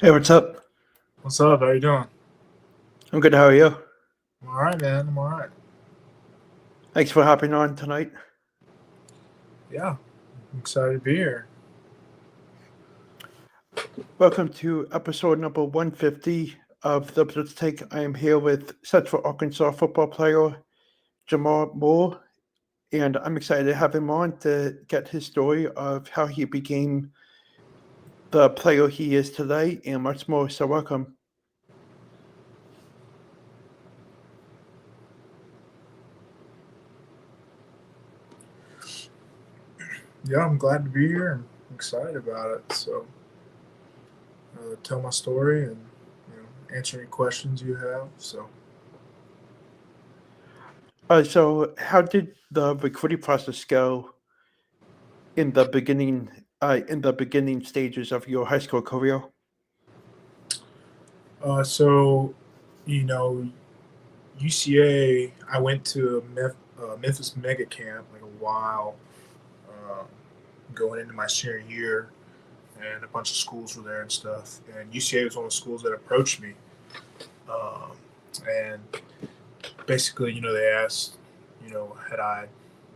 Hey, what's up? What's up? How you doing? I'm good. How are you? I'm all right, man. I'm all right. Thanks for hopping on tonight. Yeah, I'm excited to be here. Welcome to episode number 150 of the Blitz Take. I am here with Central Arkansas football player Jamal Mull, and I'm excited to have him on to get his story of how he became the player he is today and much more. So, welcome. Yeah, I'm glad to be here. I'm excited about it. So, tell my story and answer any questions you have. So, So, how did the recruiting process go in the beginning? In the beginning stages of your high school career? so you know, UCA. I went to a Memphis mega camp like a while uh, going into my senior year, and a bunch of schools were there and stuff. And UCA was one of the schools that approached me. Um, and basically, they asked, had I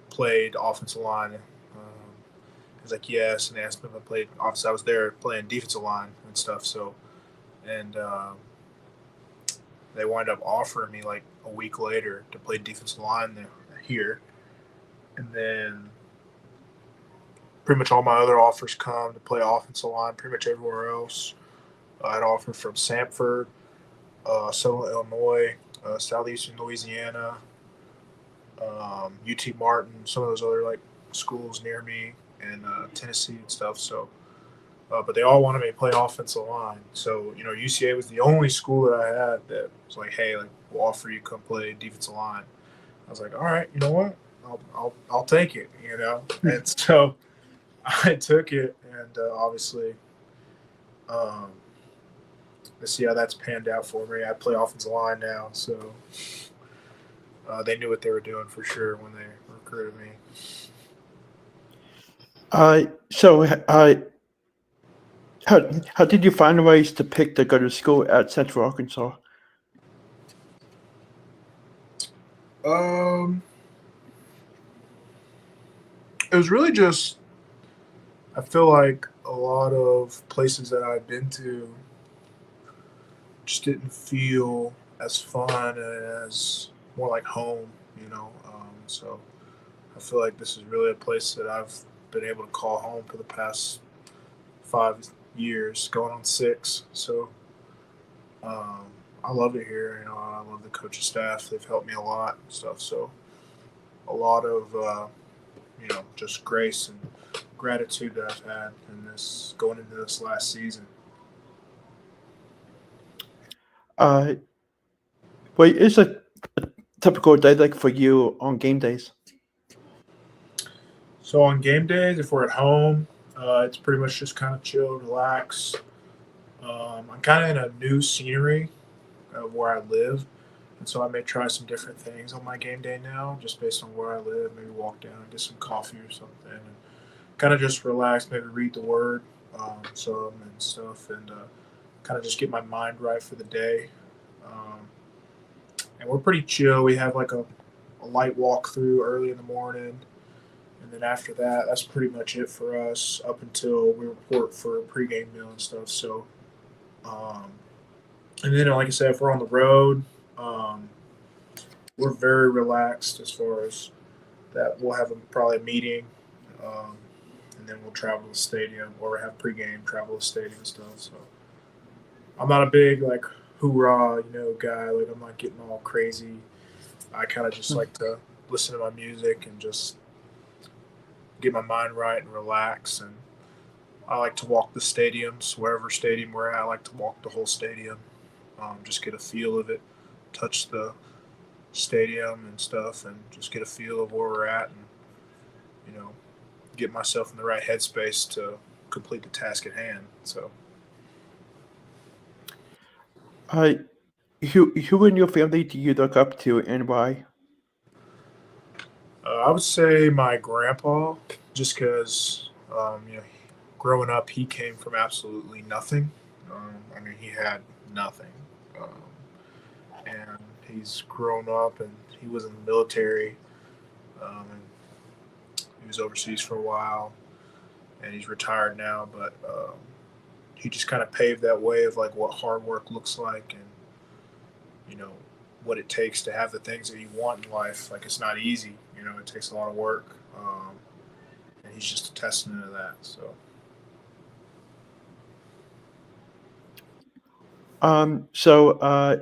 played offensive line? I was like, yes. And they asked me if I played, obviously, I was there playing defensive line and stuff. So, and they wind up offering me like a week later to play defensive line there, here. And then pretty much all my other offers come to play offensive line pretty much everywhere else. I had offers from Sanford, Southern Illinois, Southeastern Louisiana, UT Martin, some of those other like schools near me, and Tennessee and stuff. So, but they all wanted me to play offensive line. So UCA was the only school that I had that was like, hey, like we'll offer you to come play defensive line. I was like, all right, you know what? I'll take it, and so I took it, and obviously, um, let's see how that's panned out for me. I play offensive line now, so they knew what they were doing for sure when they recruited me. So, how did you find ways to pick to go to school at Central Arkansas? Um, it was really just I feel like a lot of places that I've been to just didn't feel as fun and as more like home. So I feel like this is really a place that I've been able to call home for the past 5 years, going on 6. So um, I love it here. I love the coaching staff. They've helped me a lot and stuff. So a lot of just grace and gratitude that I've had in this going into this last season. Uh, what is a typical day like for you on game days? So on game days, if we're at home, it's pretty much just kind of chill, relax. I'm kind of in a new scenery of where I live, and so I may try some different things on my game day now, just based on where I live. Maybe walk down and get some coffee or something, and kind of just relax. Maybe read the word, some and stuff, and kind of just get my mind right for the day. Um, and we're pretty chill. We have like a light walk through early in the morning. And then after that, that's pretty much it for us up until we report for a pregame meal and stuff. So, um, and then like I said, if we're on the road, um, we're very relaxed as far as that. We'll have probably a meeting, um, and then we'll travel to the stadium or have pregame, travel to the stadium and stuff. So I'm not a big like hoorah, guy. Like I'm not getting all crazy. I kind of just like to listen to my music and just get my mind right and relax. And I like to walk the stadiums, wherever stadium we're at. I like to walk the whole stadium, just get a feel of it, touch the stadium and stuff, and just get a feel of where we're at, and you know, get myself in the right headspace to complete the task at hand. So, Uh, who in your family do you look up to and why? I would say my grandpa, just because, growing up, he came from absolutely nothing. I mean, he had nothing. Um, and he's grown up and he was in the military. And he was overseas for a while and he's retired now. But he just kind of paved that way of like what hard work looks like and, you know, what it takes to have the things that you want in life. Like it's not easy, it takes a lot of work. And he's just a testament to that. So.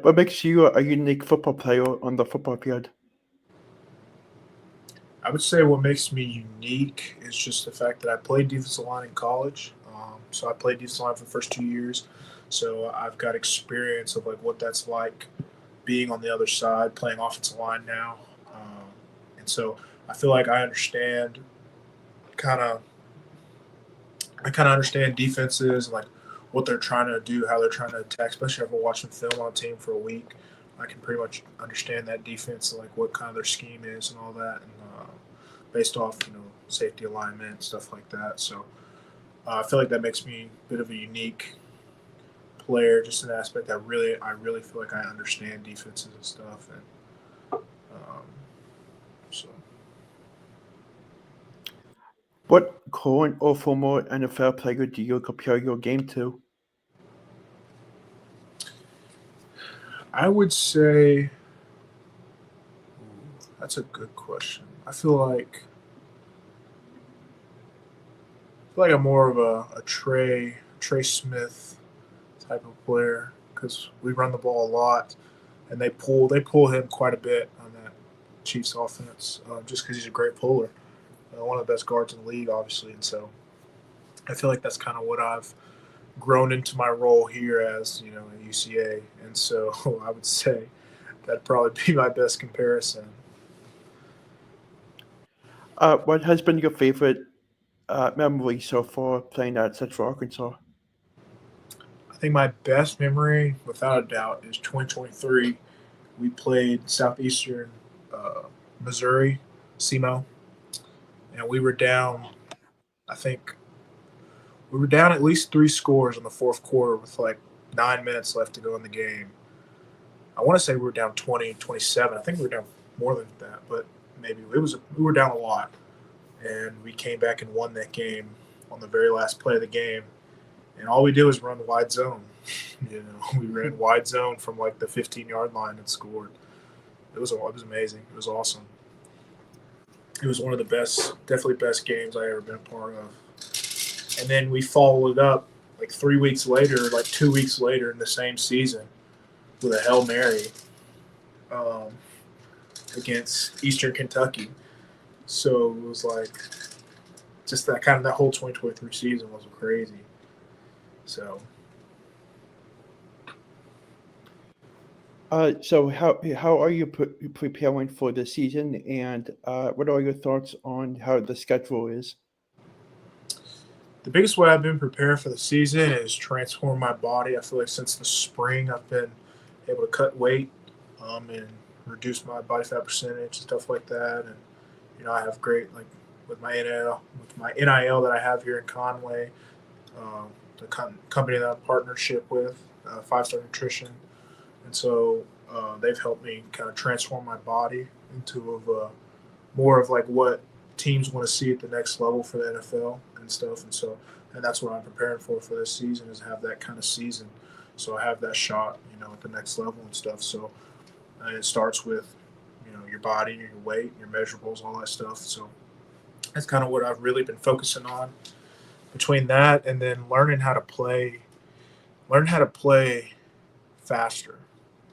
What makes you a unique football player on the football field? I would say what makes me unique is just the fact that I played defensive line in college. So I played defensive line for the first 2 years. So I've got experience of like what that's like being on the other side, playing offensive line now. And so I feel like kind of, I kind of understand defenses, like what they're trying to do, how they're trying to attack. Especially if I'm watching film on a team for a week, I can pretty much understand that defense, like what kind of their scheme is and all that, and based off safety alignment stuff like that. So I feel like that makes me a bit of a unique player, just an aspect that I really feel like I understand defenses and stuff, and so. What current or former NFL player do you compare your game to? I would say that's a good question. I feel like I'm more of a Trey Smith type of player because we run the ball a lot, and they pull him quite a bit on that Chiefs offense, just because he's a great puller, one of the best guards in the league, obviously, and so I feel like that's kind of what I've grown into my role here as at UCA, and so I would say that'd probably be my best comparison. What has been your favorite memory so far playing at Central Arkansas? I think my best memory, without a doubt, is 2023. We played Southeastern uh, Missouri, SEMO, and we were down. I think we were down at least 3 scores in the fourth quarter with like 9 minutes left to go in the game. I want to say we were down 20-27. I think we were down more than that, but maybe we were down a lot, and we came back and won that game on the very last play of the game. And all we did was run wide zone. We ran wide zone from like the 15-yard line and scored. It was amazing. It was awesome. It was one of the best, definitely best games I ever been a part of. And then we followed it up like 3 weeks later, like 2 weeks later in the same season with a Hail Mary um, against Eastern Kentucky. So it was like just that whole 2023 season was crazy. So So how are you preparing for the season, and what are your thoughts on how the schedule is? the biggest way I've been prepared for the season is transform my body. I feel like since the spring I've been able to cut weight and reduce my body fat percentage and stuff like that. And I have great like with my NIL that I have here in Conway, the company that I'm partnership with, 5 Star Nutrition, and so they've helped me kind of transform my body into more of like what teams want to see at the next level for the NFL and stuff. And that's what I'm preparing for this season is have that kind of season. So I have that shot, at the next level and stuff. So it starts with, your body, your weight, your measurables, all that stuff. So that's kind of what I've really been focusing on. Between that and then learn how to play faster,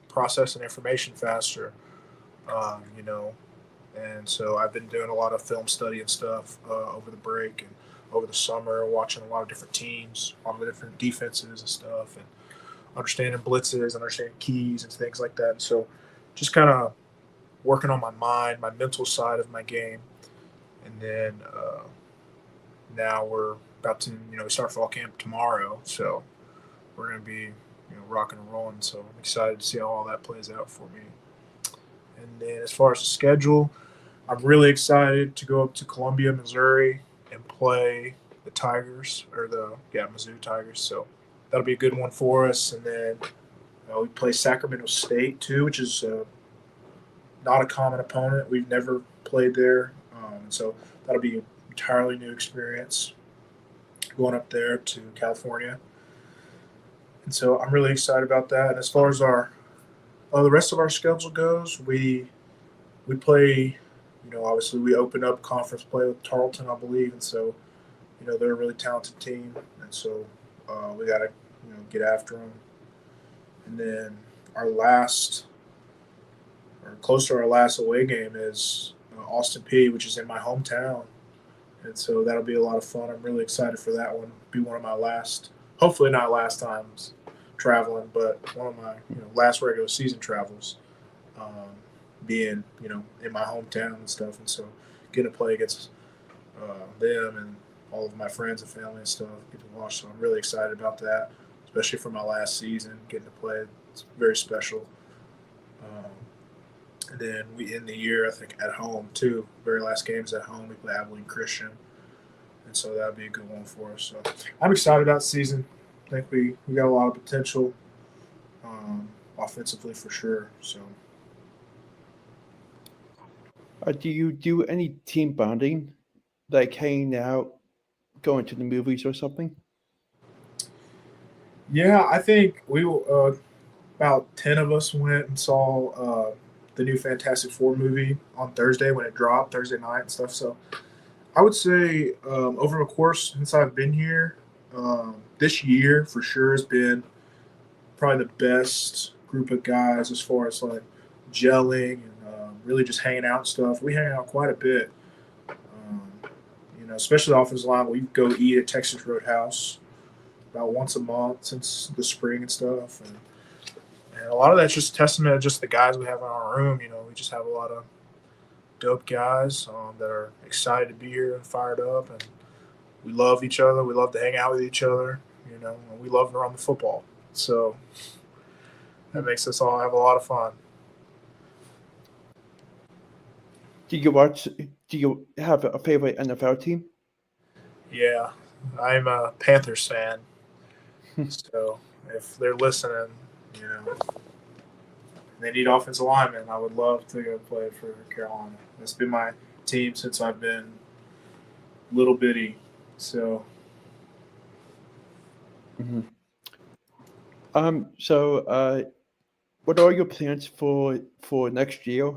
processing information faster, you know, and so I've been doing a lot of film study and stuff over the break and over the summer, watching a lot of different teams, a lot of different defenses and stuff, and understanding blitzes, understanding keys and things like that. And so just kind of working on my mind, my mental side of my game. And then now we're about to, we start fall camp tomorrow. So we're going to be, rocking and rolling. So I'm excited to see how all that plays out for me. And then as far as the schedule, I'm really excited to go up to Columbia, Missouri and play the Tigers or Mizzou Tigers. So that'll be a good one for us. And then we play Sacramento State too, which is not a common opponent. We've never played there, so that'll be an entirely new experience going up there to California. And so I'm really excited about that. And as far as the rest of our schedule goes, we play. Obviously we open up conference play with Tarleton, I believe, and so they're a really talented team, and so we got to get after them. And then our last, or close to our last away game is Austin P, which is in my hometown, and so that'll be a lot of fun. I'm really excited for that one. Be one of my last, hopefully not last times traveling, but one of my last regular season travels, being in my hometown and stuff, and so getting to play against them and all of my friends and family and stuff, get to watch. So I'm really excited about that, especially for my last season, getting to play. It's very special. And then we end the year, I think, at home too. Very last game is at home. We play Abilene Christian, and so that'll be a good one for us. So I'm excited about the season. I think we got a lot of potential offensively for sure. So. Do you do any team bonding, like hanging out, going to the movies or something? Yeah, I think we about 10 of us went and saw the new Fantastic Four movie on Thursday when it dropped, Thursday night and stuff. So I would say over the course since I've been here, this year for sure has been probably the best group of guys as far as like gelling and really just hanging out and stuff. We hang out quite a bit, especially the offensive line. We go eat at Texas Roadhouse about once a month since the spring and stuff. And a lot of that's just a testament to just the guys we have in our room. We just have a lot of dope guys that are excited to be here and fired up. And we love each other. We love to hang out with each other, and we love to run the football. So that makes us all have a lot of fun. Do you have a favorite NFL team? Yeah, I'm a Panthers fan. So if they're listening, they need offensive linemen, I would love to go play for Carolina. That's been my team since I've been little bitty. So. Mm-hmm. What are your plans for next year?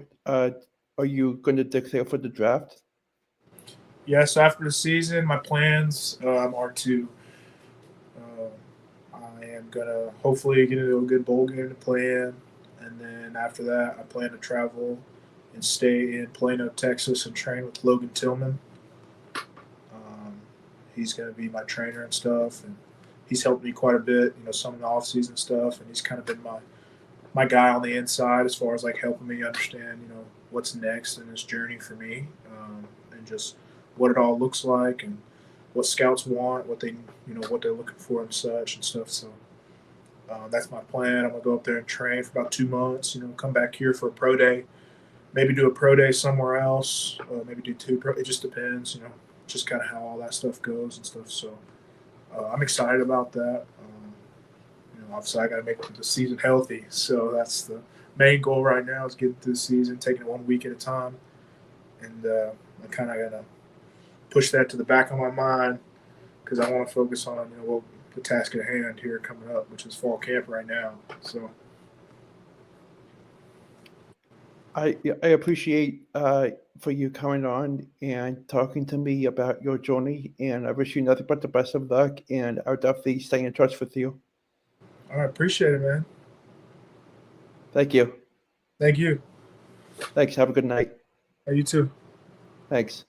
Are you going to declare for the draft? Yes, after the season, my plans are to. I am gonna hopefully get into a good bowl game to play in, and then after that, I plan to travel and stay in Plano, Texas, and train with Logan Tillman. He's going to be my trainer and stuff, and he's helped me quite a bit, some of the off-season stuff, and he's kind of been my guy on the inside as far as like helping me understand, what's next in this journey for me, and just what it all looks like and what scouts want, what they, what they're looking for and such and stuff. So that's my plan. I'm gonna go up there and train for about 2 months. Come back here for a pro day, maybe do a pro day somewhere else, maybe do two pro. It just depends, just kind of how all that stuff goes and stuff. So I'm excited about that. Obviously I got to make the season healthy, so that's the main goal right now is getting through the season, taking it 1 week at a time, and I kind of got to push that to the back of my mind because I want to focus on the task at hand here coming up, which is fall camp right now. So I appreciate for you coming on and talking to me about your journey, and I wish you nothing but the best of luck, and I'll definitely stay in touch with you. All right, appreciate it, man. Thank you. Thank you. Thanks. Have a good night. Hey, you too. Thanks.